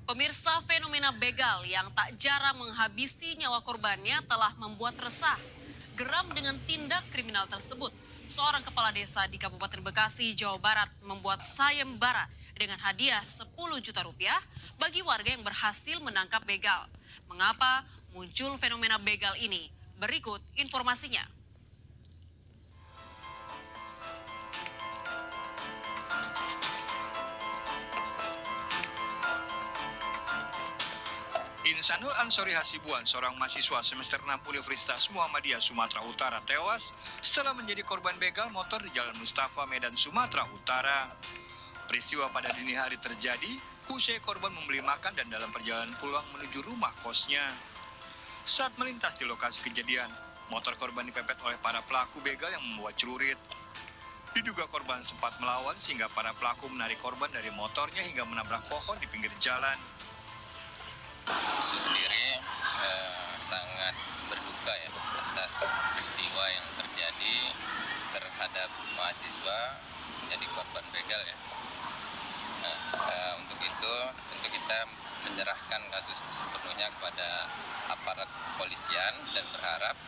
Pemirsa, fenomena begal yang tak jarang menghabisi nyawa korbannya telah membuat resah. Geram dengan tindak kriminal tersebut, seorang kepala desa di Kabupaten Bekasi, Jawa Barat membuat sayembara dengan hadiah 10 juta rupiah bagi warga yang berhasil menangkap begal. Mengapa muncul fenomena begal ini? Berikut informasinya. Insanul Ansori Hasibuan, seorang mahasiswa semester 6 Universitas Muhammadiyah Sumatera Utara tewas setelah menjadi korban begal motor di Jalan Mustafa, Medan, Sumatera Utara. Peristiwa pada dini hari terjadi usai korban membeli makan dan dalam perjalanan pulang menuju rumah kosnya. Saat melintas di lokasi kejadian, motor korban dipepet oleh para pelaku begal yang membawa celurit. Diduga korban sempat melawan sehingga para pelaku menarik korban dari motornya hingga menabrak pohon di pinggir jalan. Itu sendiri sangat berduka ya atas peristiwa yang terjadi terhadap mahasiswa menjadi korban begal ya. Untuk itu tentu kita menyerahkan kasus sepenuhnya kepada aparat kepolisian dan berharap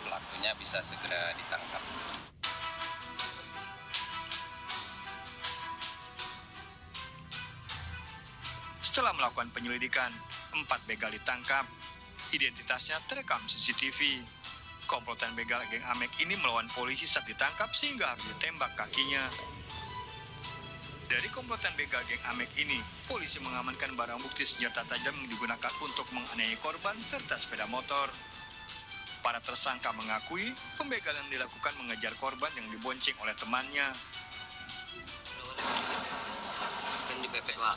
pelakunya bisa segera ditangkap. Setelah melakukan penyelidikan, 4 begal ditangkap. Identitasnya terekam CCTV. Komplotan begal geng Amek ini melawan polisi saat ditangkap sehingga harus ditembak kakinya. Dari komplotan begal geng Amek ini, polisi mengamankan barang bukti senjata tajam yang digunakan untuk menganiaya korban serta sepeda motor. Para tersangka mengakui pembegalan dilakukan mengejar korban yang dibonceng oleh temannya. Kan dipepet pak,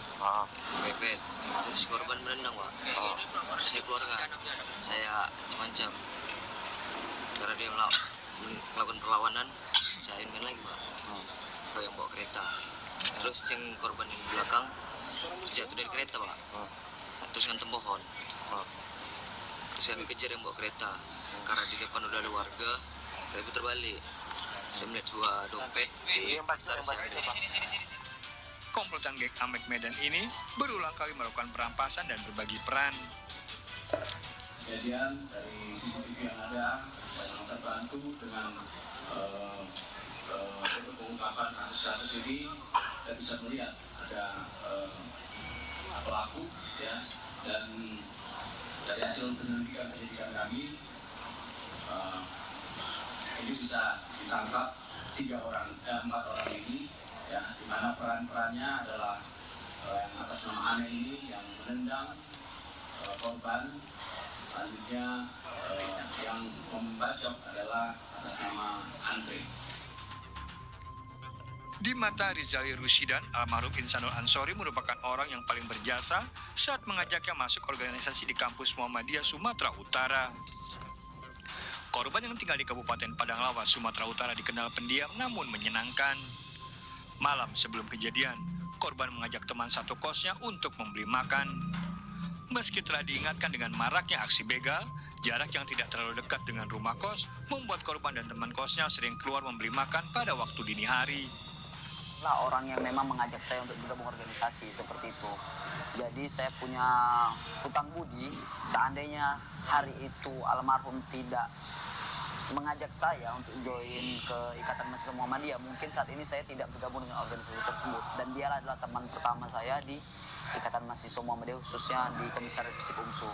dipepet, terus korban menendang pak, saya keluarga, saya ancam-ancam, karena dia melakukan perlawanan, saya ingat lagi pak, ke yang bawa kereta, terus yang korban yang di belakang terjatuh dari kereta pak, terus ngantem pohon, terus kami kejar yang bawa kereta, karena di depan udah ada warga, kami terbalik, saya melihat 2 dompet di pasar saya. Komplotan geng Amek Medan ini berulang kali melakukan perampasan dan berbagi peran. Kejadian dari CCTV yang ada, yang terbantu dengan untuk pengungkapan kasus-kasus ini, kita bisa melihat ada pelaku, ya, dan dari hasil penyelidikan kami, ini bisa ditangkap 4 orang ini. Ya, di mana peran-perannya adalah yang atas nama Ane ini yang menendang korban, selanjutnya yang membacok adalah atas nama Andre. Di mata Rizali Rushidan, almarhum Insanul Ansori merupakan orang yang paling berjasa saat mengajaknya masuk organisasi di kampus Muhammadiyah Sumatera Utara. Korban yang tinggal di Kabupaten Padang Lawas, Sumatera Utara dikenal pendiam namun menyenangkan. Malam sebelum kejadian, korban mengajak teman satu kosnya untuk membeli makan. Meski telah diingatkan dengan maraknya aksi begal, jarak yang tidak terlalu dekat dengan rumah kos membuat korban dan teman kosnya sering keluar membeli makan pada waktu dini hari. Lah orang yang memang mengajak saya untuk bergabung organisasi seperti itu. Jadi saya punya hutang budi, seandainya hari itu almarhum tidak mengajak saya untuk join ke Ikatan Mahasiswa Muhammadiyah, mungkin saat ini saya tidak bergabung dengan organisasi tersebut, dan dia adalah teman pertama saya di Ikatan Mahasiswa Muhammadiyah, khususnya di Komisariat Visip UMSU.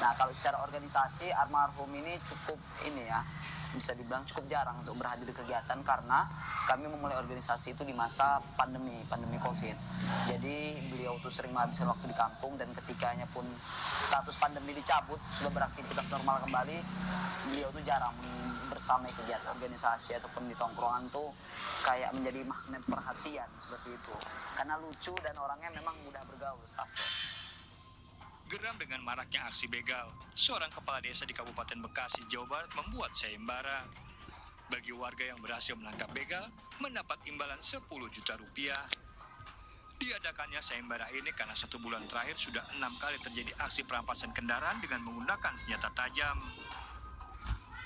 Nah, kalau secara organisasi almarhum ini cukup bisa dibilang cukup jarang untuk berhadir di kegiatan karena kami memulai organisasi itu di masa pandemi Covid. Jadi beliau tuh sering menghabiskan waktu di kampung, dan ketikanya pun status pandemi dicabut, sudah beraktivitas normal kembali, beliau tuh jarang bersama kegiatan organisasi ataupun di tongkrongan tuh kayak menjadi magnet perhatian seperti itu. Karena lucu dan orangnya memang mudah bergaul, Safo. Geram dengan maraknya aksi begal, seorang kepala desa di Kabupaten Bekasi, Jawa Barat membuat sayembara. Bagi warga yang berhasil menangkap begal, mendapat imbalan 10 juta rupiah. Diadakannya sayembara ini karena 1 bulan terakhir sudah 6 kali terjadi aksi perampasan kendaraan dengan menggunakan senjata tajam.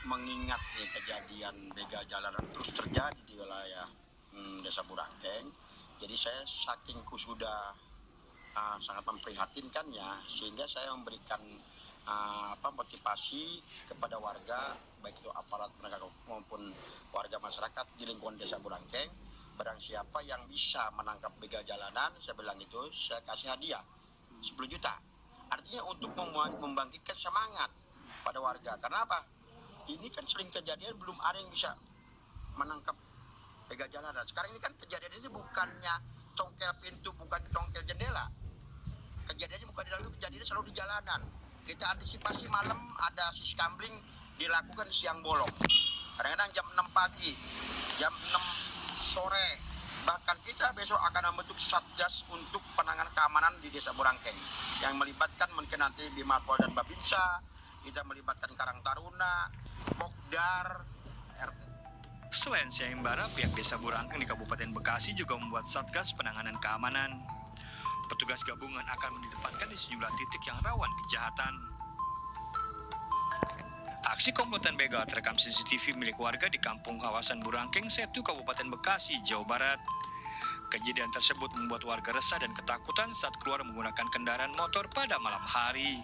Mengingat kejadian begal jalanan terus terjadi di wilayah Desa Burangkeng, jadi saya saking sudah sangat memprihatinkannya, sehingga saya memberikan motivasi kepada warga, baik itu aparat penegak hukum maupun warga masyarakat di lingkungan Desa Burangkeng. Barang siapa yang bisa menangkap begal jalanan, saya bilang itu, saya kasih hadiah 10 juta. Artinya untuk membangkitkan semangat pada warga. Karena apa? Ini kan sering kejadian belum ada yang bisa menangkap begal jalanan. Sekarang ini kan kejadian ini bukannya congkel pintu, bukan congkel jendela. Kejadiannya bukan di dalam, kejadiannya selalu di jalanan. Kita antisipasi malam ada siskambling dilakukan siang bolong. Kadang-kadang jam 6 pagi, jam 6 sore. Bahkan kita besok akan membentuk satgas untuk penanganan keamanan di Desa Burangkeng yang melibatkan mungkin nanti Bimapol dan Babinsa, kita melibatkan Karang Taruna, Pokdar, RT. Selain sayembara, pihak Desa Burangkeng di Kabupaten Bekasi juga membuat satgas penanganan keamanan. Petugas gabungan akan ditempatkan di sejumlah titik yang rawan kejahatan. Aksi komplotan begal terekam CCTV milik warga di kampung kawasan Burangkeng, Setu, Kabupaten Bekasi, Jawa Barat. Kejadian tersebut membuat warga resah dan ketakutan saat keluar menggunakan kendaraan motor pada malam hari.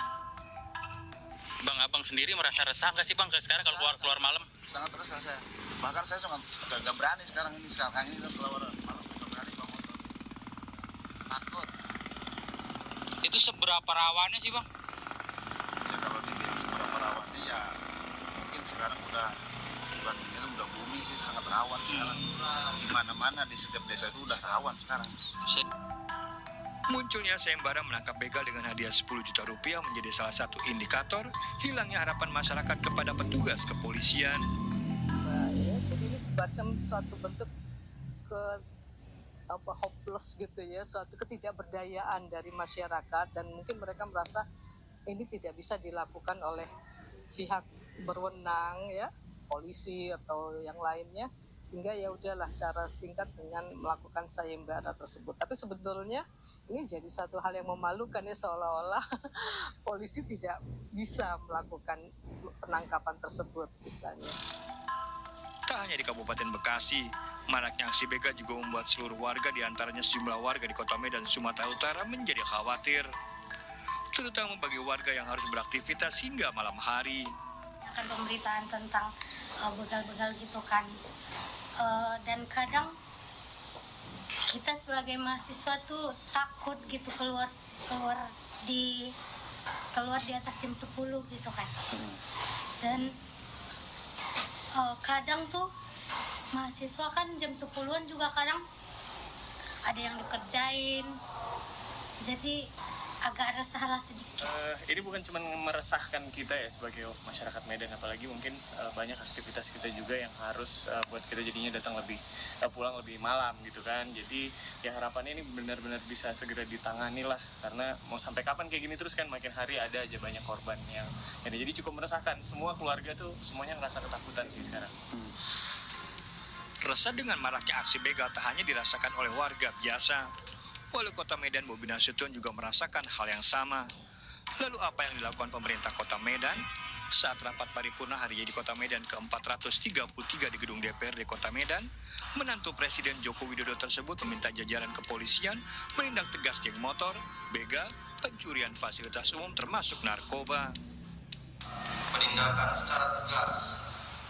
Bang, abang sendiri merasa resah nggak sih bang sekarang kalau keluar malam? Sangat resah saya. Bahkan saya nggak berani sekarang ini keluar malam, nggak berani bawa motor. Takut. Itu seberapa rawannya sih bang? Ya kalau dibilang seberapa rawannya ya mungkin sekarang udah booming sih, sangat rawan sekarang. Di mana-mana di setiap desa itu udah rawan sekarang. Munculnya sayembara menangkap begal dengan hadiah 10 juta rupiah menjadi salah satu indikator hilangnya harapan masyarakat kepada petugas kepolisian. Nah, ya, jadi ini semacam suatu bentuk hopeless gitu ya, suatu ketidakberdayaan dari masyarakat, dan mungkin mereka merasa ini tidak bisa dilakukan oleh pihak berwenang ya, polisi atau yang lainnya, sehingga ya udahlah cara singkat dengan melakukan sayembara tersebut. Tapi sebetulnya ini jadi satu hal yang memalukan ya, seolah-olah polisi tidak bisa melakukan penangkapan tersebut misalnya. Tak hanya di Kabupaten Bekasi, maraknya aksi begal juga membuat seluruh warga, diantaranya sejumlah warga di Kota Medan, Sumatera Utara, menjadi khawatir. Terutama bagi warga yang harus beraktivitas hingga malam hari. Akan pemberitaan tentang begal-begal gitu kan. Dan kadang kita sebagai mahasiswa tuh takut gitu keluar di atas jam 10 gitu kan. Dan kadang tuh mahasiswa kan jam 10-an juga kadang ada yang dikerjain, jadi agak resah lah sedikit. Ini bukan cuma meresahkan kita ya sebagai masyarakat Medan, apalagi mungkin banyak aktivitas kita juga yang harus buat kita jadinya datang pulang lebih malam gitu kan. Jadi ya harapannya ini benar-benar bisa segera ditangani lah, karena mau sampai kapan kayak gini terus kan, makin hari ada aja banyak korban yang jadi cukup meresahkan. Semua keluarga tuh semuanya ngerasa ketakutan sih sekarang. Resah dengan maraknya aksi begal tak hanya dirasakan oleh warga biasa. Wali Kota Medan Bobi Nasution juga merasakan hal yang sama. Lalu apa yang dilakukan pemerintah Kota Medan saat rapat paripurna hari jadi Kota Medan ke-433 di gedung DPRD Kota Medan? Menantu Presiden Joko Widodo tersebut meminta jajaran kepolisian menindak tegas geng motor, begal, pencurian fasilitas umum termasuk narkoba. Penindakan secara tegas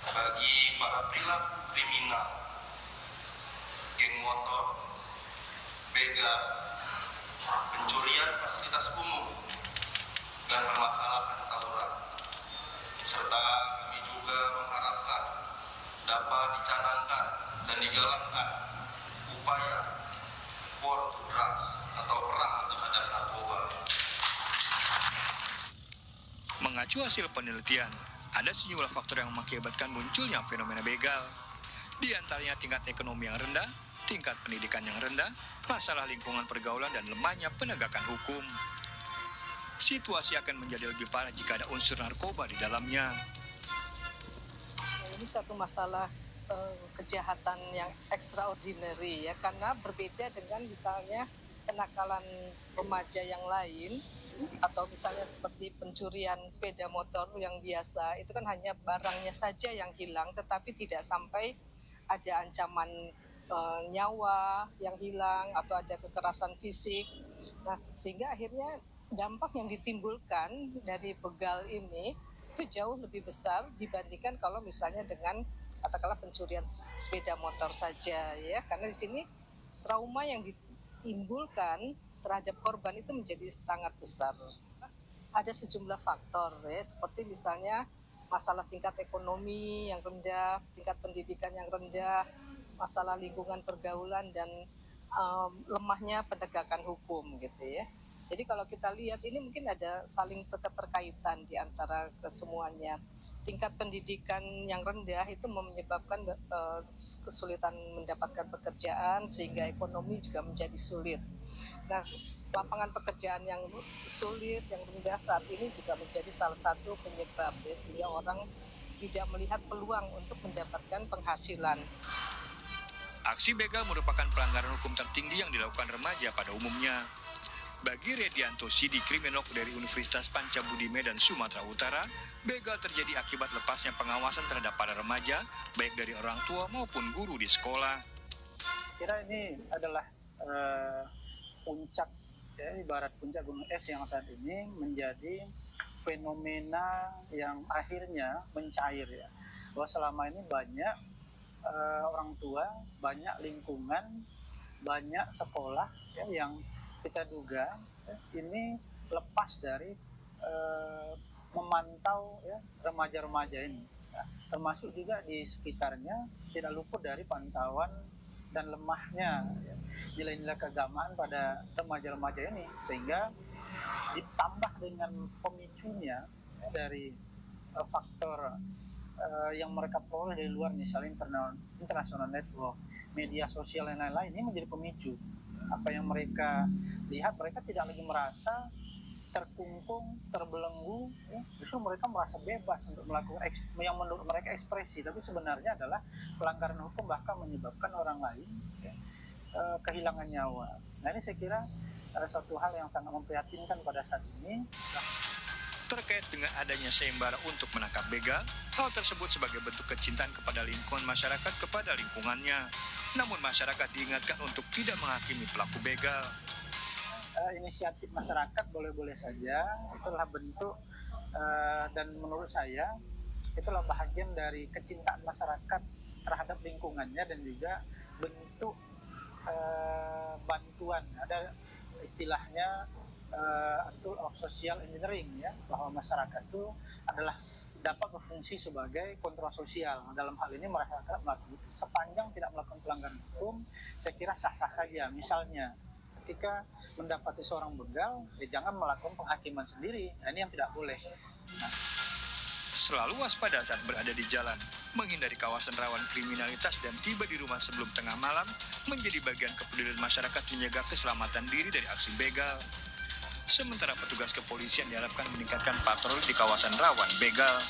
bagi para perilaku kriminal, geng motor, begal, pencurian fasilitas umum, dan permasalahan tawuran. Serta kami juga mengharapkan dapat dicanangkan dan digalakkan upaya war to drugs atau perang terhadap narkoba. Mengacu hasil penelitian, ada sejumlah faktor yang mengakibatkan munculnya fenomena begal. Di antaranya tingkat ekonomi yang rendah, tingkat pendidikan yang rendah, masalah lingkungan pergaulan, dan lemahnya penegakan hukum. Situasi akan menjadi lebih parah jika ada unsur narkoba di dalamnya. Ini suatu masalah kejahatan yang extraordinary ya, karena berbeda dengan misalnya kenakalan remaja yang lain, atau misalnya seperti pencurian sepeda motor yang biasa, itu kan hanya barangnya saja yang hilang, tetapi tidak sampai ada ancaman nyawa yang hilang atau ada kekerasan fisik. Nah, sehingga akhirnya dampak yang ditimbulkan dari begal ini itu jauh lebih besar dibandingkan kalau misalnya dengan katakanlah pencurian sepeda motor saja ya, karena di sini trauma yang ditimbulkan terhadap korban itu menjadi sangat besar. Ada sejumlah faktor ya, seperti misalnya masalah tingkat ekonomi yang rendah, tingkat pendidikan yang rendah, masalah lingkungan pergaulan dan lemahnya penegakan hukum gitu ya. Jadi kalau kita lihat ini mungkin ada saling keterkaitan di antara kesemuanya. Tingkat pendidikan yang rendah itu menyebabkan kesulitan mendapatkan pekerjaan sehingga ekonomi juga menjadi sulit. Nah, lapangan pekerjaan yang sulit, yang rendah saat ini juga menjadi salah satu penyebab ya, sehingga orang tidak melihat peluang untuk mendapatkan penghasilan. Aksi begal merupakan pelanggaran hukum tertinggi yang dilakukan remaja pada umumnya. Bagi Redianto Sidi, kriminolog dari Universitas Pancabudi Medan, Sumatera Utara, begal terjadi akibat lepasnya pengawasan terhadap para remaja, baik dari orang tua maupun guru di sekolah. Kira ini adalah puncak, ya, ibarat puncak gunung es yang saat ini menjadi fenomena yang akhirnya mencair ya. Bahwa selama ini banyak orang tua, banyak lingkungan, banyak sekolah ya, yang kita duga ya, ini lepas dari memantau ya, remaja-remaja ini ya. Termasuk juga di sekitarnya tidak luput dari pantauan dan lemahnya ya, nilai-nilai keagamaan pada remaja-remaja ini, sehingga ditambah dengan pemicunya ya, dari faktor yang mereka peroleh dari luar, misalnya international network, media sosial dan lain-lain, ini menjadi pemicu. Apa yang mereka lihat, mereka tidak lagi merasa terkungkung, terbelenggu ya. Justru mereka merasa bebas untuk melakukan yang menurut mereka ekspresi, tapi sebenarnya adalah pelanggaran hukum, bahkan menyebabkan orang lain ya, kehilangan nyawa. Nah, ini saya kira ada satu hal yang sangat memprihatinkan pada saat ini. Terkait dengan adanya sayembara untuk menangkap begal, hal tersebut sebagai bentuk kecintaan kepada lingkungan masyarakat kepada lingkungannya. Namun masyarakat diingatkan untuk tidak menghakimi pelaku begal. Inisiatif masyarakat boleh-boleh saja, itulah bentuk dan menurut saya itulah bahagian dari kecintaan masyarakat terhadap lingkungannya dan juga bentuk bantuan. Ada istilahnya tool of social engineering ya, bahwa masyarakat itu adalah dapat berfungsi sebagai kontrol sosial. Dalam hal ini masyarakat melakukan itu. Sepanjang tidak melakukan pelanggaran hukum, saya kira sah-sah saja. Misalnya ketika mendapati seorang begal, jangan melakukan penghakiman sendiri. Nah, ini yang tidak boleh. Nah, selalu waspada saat berada di jalan, menghindari kawasan rawan kriminalitas dan tiba di rumah sebelum tengah malam menjadi bagian kepedulian masyarakat menjaga keselamatan diri dari aksi begal. Sementara petugas kepolisian diharapkan meningkatkan patroli di kawasan rawan begal.